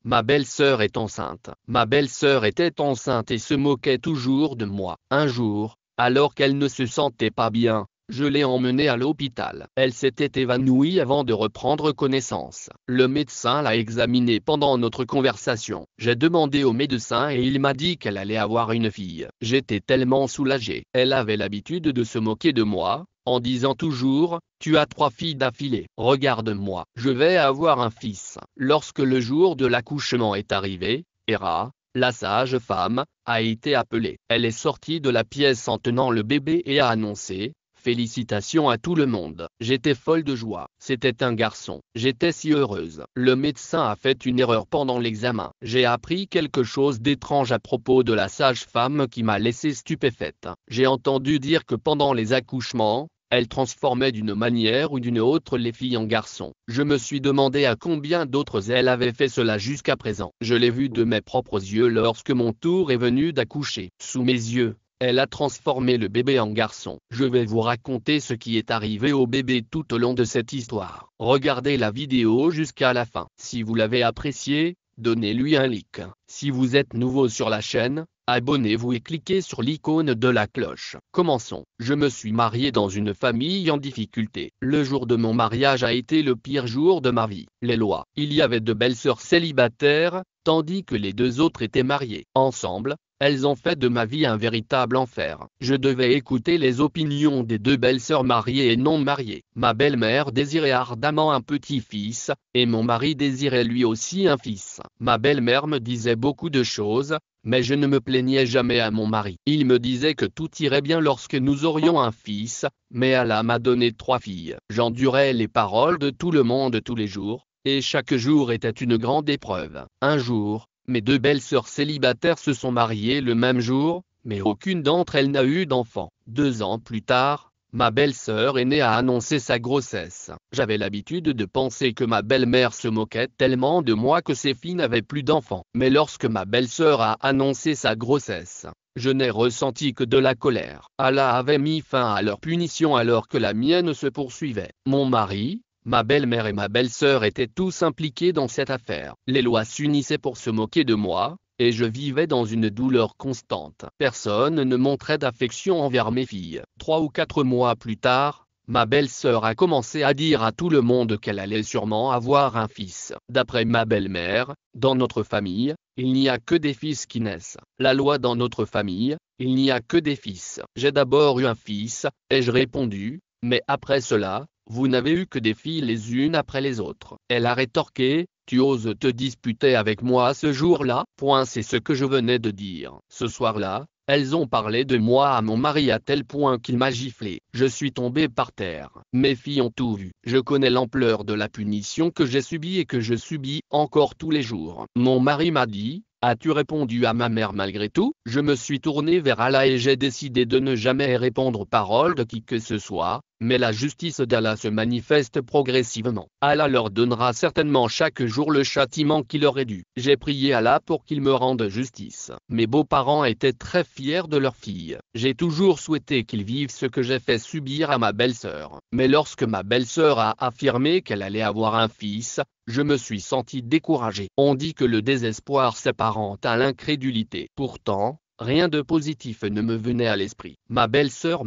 ma belle-sœur est enceinte. Ma belle-sœur était enceinte et se moquait toujours de moi. Un jour, alors qu'elle ne se sentait pas bien, je l'ai emmenée à l'hôpital. Elle s'était évanouie avant de reprendre connaissance. Le médecin l'a examinée pendant notre conversation. J'ai demandé au médecin et il m'a dit qu'elle allait avoir une fille. J'étais tellement soulagé. Elle avait l'habitude de se moquer de moi, en disant toujours « Tu as 3 filles d'affilée. Regarde-moi, je vais avoir un fils ». Lorsque le jour de l'accouchement est arrivé, Hera, la sage-femme, a été appelée. Elle est sortie de la pièce en tenant le bébé et a annoncé « Félicitations à tout le monde ». J'étais folle de joie. C'était un garçon. J'étais si heureuse. Le médecin a fait une erreur pendant l'examen. J'ai appris quelque chose d'étrange à propos de la sage-femme qui m'a laissé stupéfaite. J'ai entendu dire que pendant les accouchements, elle transformait d'une manière ou d'une autre les filles en garçons. Je me suis demandé à combien d'autres elle avait fait cela jusqu'à présent. Je l'ai vu de mes propres yeux lorsque mon tour est venu d'accoucher. Sous mes yeux, elle a transformé le bébé en garçon. Je vais vous raconter ce qui est arrivé au bébé tout au long de cette histoire. Regardez la vidéo jusqu'à la fin. Si vous l'avez appréciée, donnez-lui un like. Si vous êtes nouveau sur la chaîne, abonnez-vous et cliquez sur l'icône de la cloche. Commençons. Je me suis marié dans une famille en difficulté. Le jour de mon mariage a été le pire jour de ma vie. Les lois. Il y avait 2 belles-sœurs célibataires, tandis que les 2 autres étaient mariées. Ensemble, elles ont fait de ma vie un véritable enfer. Je devais écouter les opinions des 2 belles-sœurs mariées et non mariées. Ma belle-mère désirait ardemment un petit-fils, et mon mari désirait lui aussi un fils. Ma belle-mère me disait beaucoup de choses, mais je ne me plaignais jamais à mon mari. Il me disait que tout irait bien lorsque nous aurions un fils, mais Allah m'a donné 3 filles. J'endurais les paroles de tout le monde tous les jours, et chaque jour était une grande épreuve. Un jour, mes 2 belles-sœurs célibataires se sont mariées le même jour, mais aucune d'entre elles n'a eu d'enfant. 2 ans plus tard, ma belle-sœur aînée a annoncé sa grossesse. J'avais l'habitude de penser que ma belle-mère se moquait tellement de moi que ses filles n'avaient plus d'enfants. Mais lorsque ma belle-sœur a annoncé sa grossesse, je n'ai ressenti que de la colère. Allah avait mis fin à leur punition alors que la mienne se poursuivait. Mon mari, ma belle-mère et ma belle-sœur étaient tous impliqués dans cette affaire. Les lois s'unissaient pour se moquer de moi, et je vivais dans une douleur constante. Personne ne montrait d'affection envers mes filles. 3 ou 4 mois plus tard, ma belle-sœur a commencé à dire à tout le monde qu'elle allait sûrement avoir un fils. D'après ma belle-mère, dans notre famille, il n'y a que des fils qui naissent. La loi dans notre famille, il n'y a que des fils. J'ai d'abord eu un fils, ai-je répondu, mais après cela, vous n'avez eu que des filles les unes après les autres. Elle a rétorqué, tu oses te disputer avec moi ce jour-là? C'est ce que je venais de dire. Ce soir-là, elles ont parlé de moi à mon mari à tel point qu'il m'a giflé. Je suis tombé par terre. Mes filles ont tout vu. Je connais l'ampleur de la punition que j'ai subie et que je subis encore tous les jours. Mon mari m'a dit, as-tu répondu à ma mère malgré tout? Je me suis tourné vers Allah et j'ai décidé de ne jamais répondre aux paroles de qui que ce soit, mais la justice d'Allah se manifeste progressivement. Allah leur donnera certainement chaque jour le châtiment qui leur est dû. J'ai prié Allah pour qu'il me rende justice. Mes beaux-parents étaient très fiers de leur fille. J'ai toujours souhaité qu'ils vivent ce que j'ai fait subir à ma belle-sœur. Mais lorsque ma belle-sœur a affirmé qu'elle allait avoir un fils, je me suis senti découragé. On dit que le désespoir s'apparente à l'incrédulité. Pourtant, rien de positif ne me venait à l'esprit. Ma belle-sœur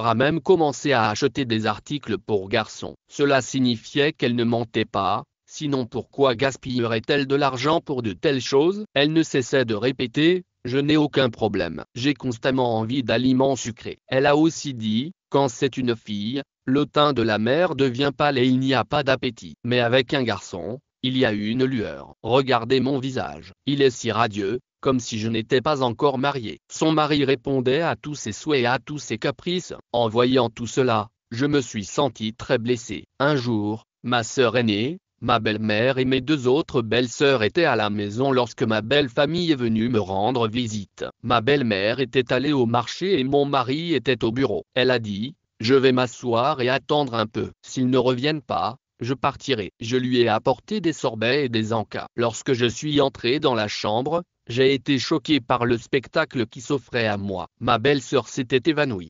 a même commencé à acheter des articles pour garçons. Cela signifiait qu'elle ne mentait pas, sinon pourquoi gaspillerait-elle de l'argent pour de telles choses? Elle ne cessait de répéter, je n'ai aucun problème. J'ai constamment envie d'aliments sucrés. Elle a aussi dit, quand c'est une fille, le teint de la mère devient pâle et il n'y a pas d'appétit. Mais avec un garçon, il y a eu une lueur. Regardez mon visage. Il est si radieux, comme si je n'étais pas encore marié. Son mari répondait à tous ses souhaits et à tous ses caprices. En voyant tout cela, je me suis senti très blessé. Un jour, ma sœur aînée, ma belle-mère et mes 2 autres belles-sœurs étaient à la maison lorsque ma belle famille est venue me rendre visite. Ma belle-mère était allée au marché et mon mari était au bureau. Elle a dit, je vais m'asseoir et attendre un peu. S'ils ne reviennent pas, je partirai. Je lui ai apporté des sorbets et des encas. Lorsque je suis entré dans la chambre, j'ai été choqué par le spectacle qui s'offrait à moi. Ma belle-sœur s'était évanouie.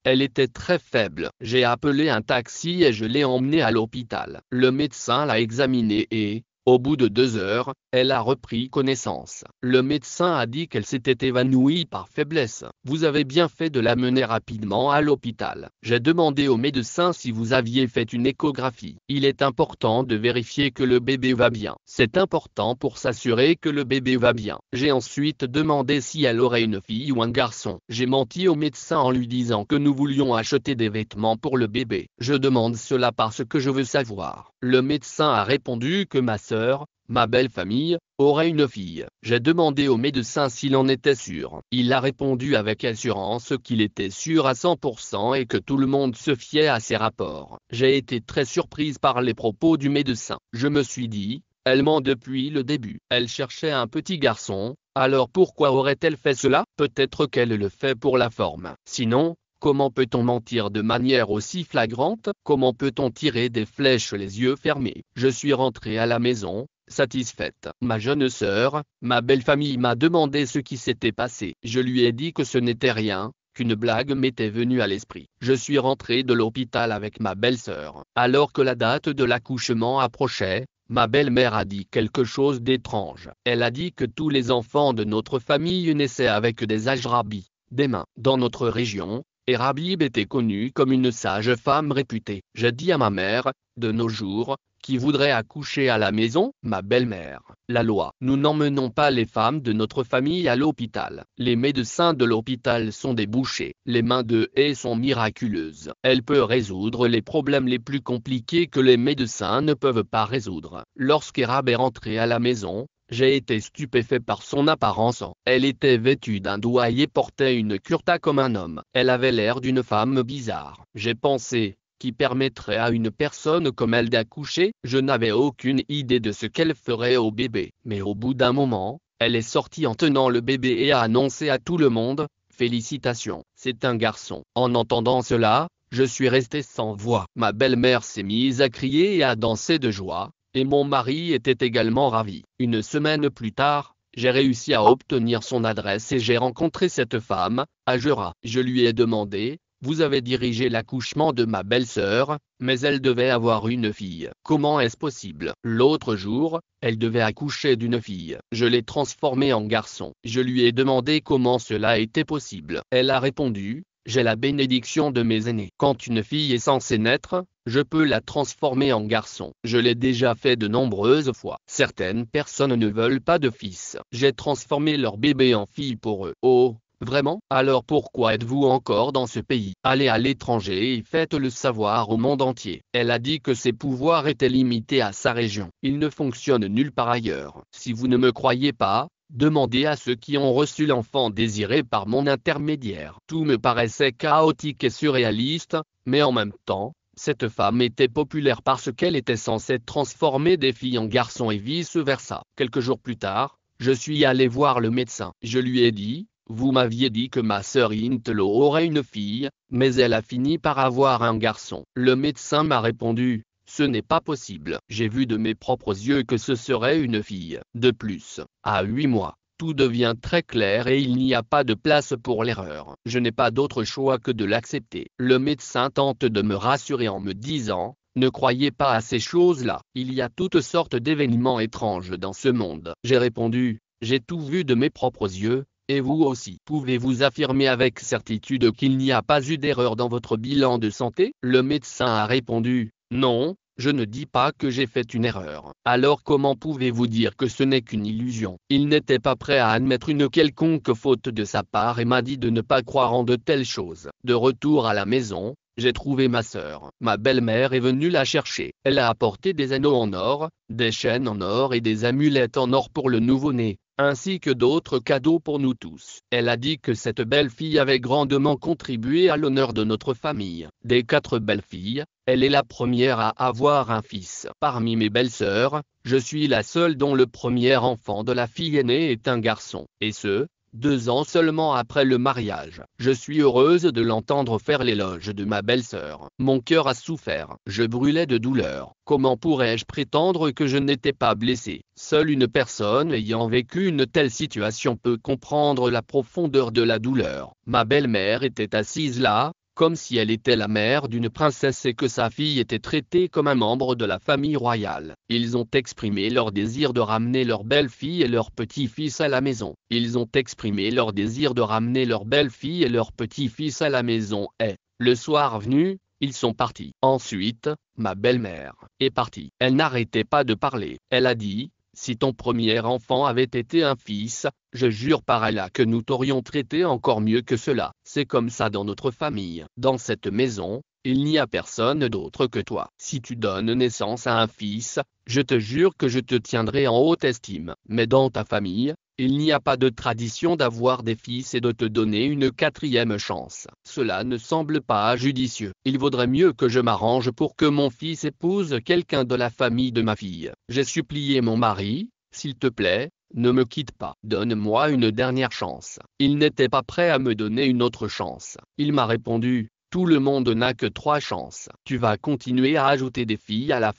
Elle était très faible. J'ai appelé un taxi et je l'ai emmenée à l'hôpital. Le médecin l'a examinée et, Au bout de 2 heures, elle a repris connaissance. Le médecin a dit qu'elle s'était évanouie par faiblesse. Vous avez bien fait de la mener rapidement à l'hôpital. J'ai demandé au médecin si vous aviez fait une échographie. Il est important de vérifier que le bébé va bien. C'est important pour s'assurer que le bébé va bien. J'ai ensuite demandé si elle aurait une fille ou un garçon. J'ai menti au médecin en lui disant que nous voulions acheter des vêtements pour le bébé. Je demande cela parce que je veux savoir. Le médecin a répondu que ma sœur, ma belle famille, aurait une fille. J'ai demandé au médecin s'il en était sûr. Il a répondu avec assurance qu'il était sûr à 100% et que tout le monde se fiait à ses rapports. J'ai été très surprise par les propos du médecin. Je me suis dit, elle ment depuis le début. Elle cherchait un petit garçon, alors pourquoi aurait-elle fait cela? Peut-être qu'elle le fait pour la forme. Sinon, comment peut-on mentir de manière aussi flagrante? Comment peut-on tirer des flèches les yeux fermés? Je suis rentré à la maison, satisfaite. Ma jeune sœur, ma belle famille m'a demandé ce qui s'était passé. Je lui ai dit que ce n'était rien, qu'une blague m'était venue à l'esprit. Je suis rentré de l'hôpital avec ma belle-sœur. Alors que la date de l'accouchement approchait, ma belle-mère a dit quelque chose d'étrange. Elle a dit que tous les enfants de notre famille naissaient avec des ajrabis, des mains. Dans notre région, et Rabib était connue comme une sage femme réputée. J'ai dit à ma mère, de nos jours, qui voudrait accoucher à la maison? Ma belle-mère, la loi. Nous n'emmenons pas les femmes de notre famille à l'hôpital. Les médecins de l'hôpital sont des bouchers. Les mains de Haie sont miraculeuses. Elle peut résoudre les problèmes les plus compliqués que les médecins ne peuvent pas résoudre. Lorsqu'Erab est rentré à la maison, j'ai été stupéfait par son apparence. Elle était vêtue d'un douaille et portait une kurta comme un homme. Elle avait l'air d'une femme bizarre. J'ai pensé, qui permettrait à une personne comme elle d'accoucher? Je n'avais aucune idée de ce qu'elle ferait au bébé. Mais au bout d'un moment, elle est sortie en tenant le bébé et a annoncé à tout le monde, félicitations, c'est un garçon. En entendant cela, je suis resté sans voix. Ma belle-mère s'est mise à crier et à danser de joie. Et mon mari était également ravi. Une semaine plus tard, j'ai réussi à obtenir son adresse et j'ai rencontré cette femme, à Jura. Je lui ai demandé, vous avez dirigé l'accouchement de ma belle-sœur, mais elle devait avoir une fille. Comment est-ce possible? L'autre jour, elle devait accoucher d'une fille. Je l'ai transformée en garçon. Je lui ai demandé comment cela était possible. Elle a répondu, j'ai la bénédiction de mes aînés. Quand une fille est censée naître, je peux la transformer en garçon. Je l'ai déjà fait de nombreuses fois. Certaines personnes ne veulent pas de fils. J'ai transformé leur bébé en fille pour eux. Oh, vraiment? Alors pourquoi êtes-vous encore dans ce pays? Allez à l'étranger et faites-le savoir au monde entier. Elle a dit que ses pouvoirs étaient limités à sa région. Ils ne fonctionnent nulle part ailleurs. Si vous ne me croyez pas, demandez à ceux qui ont reçu l'enfant désiré par mon intermédiaire. Tout me paraissait chaotique et surréaliste, mais en même temps, cette femme était populaire parce qu'elle était censée transformer des filles en garçons et vice-versa. Quelques jours plus tard, je suis allé voir le médecin. Je lui ai dit, vous m'aviez dit que ma sœur Intelo aurait une fille, mais elle a fini par avoir un garçon. Le médecin m'a répondu, ce n'est pas possible. J'ai vu de mes propres yeux que ce serait une fille. De plus, à 8 mois, tout devient très clair et il n'y a pas de place pour l'erreur. Je n'ai pas d'autre choix que de l'accepter. Le médecin tente de me rassurer en me disant, ne croyez pas à ces choses-là. Il y a toutes sortes d'événements étranges dans ce monde. J'ai répondu, j'ai tout vu de mes propres yeux. Et vous aussi, pouvez-vous affirmer avec certitude qu'il n'y a pas eu d'erreur dans votre bilan de santé? Le médecin a répondu, non, je ne dis pas que j'ai fait une erreur. Alors comment pouvez-vous dire que ce n'est qu'une illusion? Il n'était pas prêt à admettre une quelconque faute de sa part et m'a dit de ne pas croire en de telles choses. De retour à la maison, j'ai trouvé ma sœur. Ma belle-mère est venue la chercher. Elle a apporté des anneaux en or, des chaînes en or et des amulettes en or pour le nouveau-né, ainsi que d'autres cadeaux pour nous tous. Elle a dit que cette belle-fille avait grandement contribué à l'honneur de notre famille. Des 4 belles-filles, elle est la première à avoir un fils. Parmi mes belles-sœurs, je suis la seule dont le premier enfant de la fille aînée est un garçon. Et ce, 2 ans seulement après le mariage. Je suis heureuse de l'entendre faire l'éloge de ma belle-sœur. Mon cœur a souffert. Je brûlais de douleur. Comment pourrais-je prétendre que je n'étais pas blessé? Seule une personne ayant vécu une telle situation peut comprendre la profondeur de la douleur. Ma belle-mère était assise là, comme si elle était la mère d'une princesse et que sa fille était traitée comme un membre de la famille royale. Ils ont exprimé leur désir de ramener leur belle-fille et leur petit-fils à la maison. Ils ont exprimé leur désir de ramener leur belle-fille et leur petit-fils à la maison et, le soir venu, ils sont partis. Ensuite, ma belle-mère est partie. Elle n'arrêtait pas de parler. Elle a dit: si ton premier enfant avait été un fils, je jure par Allah que nous t'aurions traité encore mieux que cela. C'est comme ça dans notre famille. Dans cette maison, il n'y a personne d'autre que toi. Si tu donnes naissance à un fils, je te jure que je te tiendrai en haute estime. Mais dans ta famille, il n'y a pas de tradition d'avoir des fils et de te donner une quatrième chance. Cela ne semble pas judicieux. Il vaudrait mieux que je m'arrange pour que mon fils épouse quelqu'un de la famille de ma fille. J'ai supplié mon mari: s'il te plaît, ne me quitte pas. Donne-moi une dernière chance. Il n'était pas prêt à me donner une autre chance. Il m'a répondu: tout le monde n'a que 3 chances. Tu vas continuer à ajouter des filles à la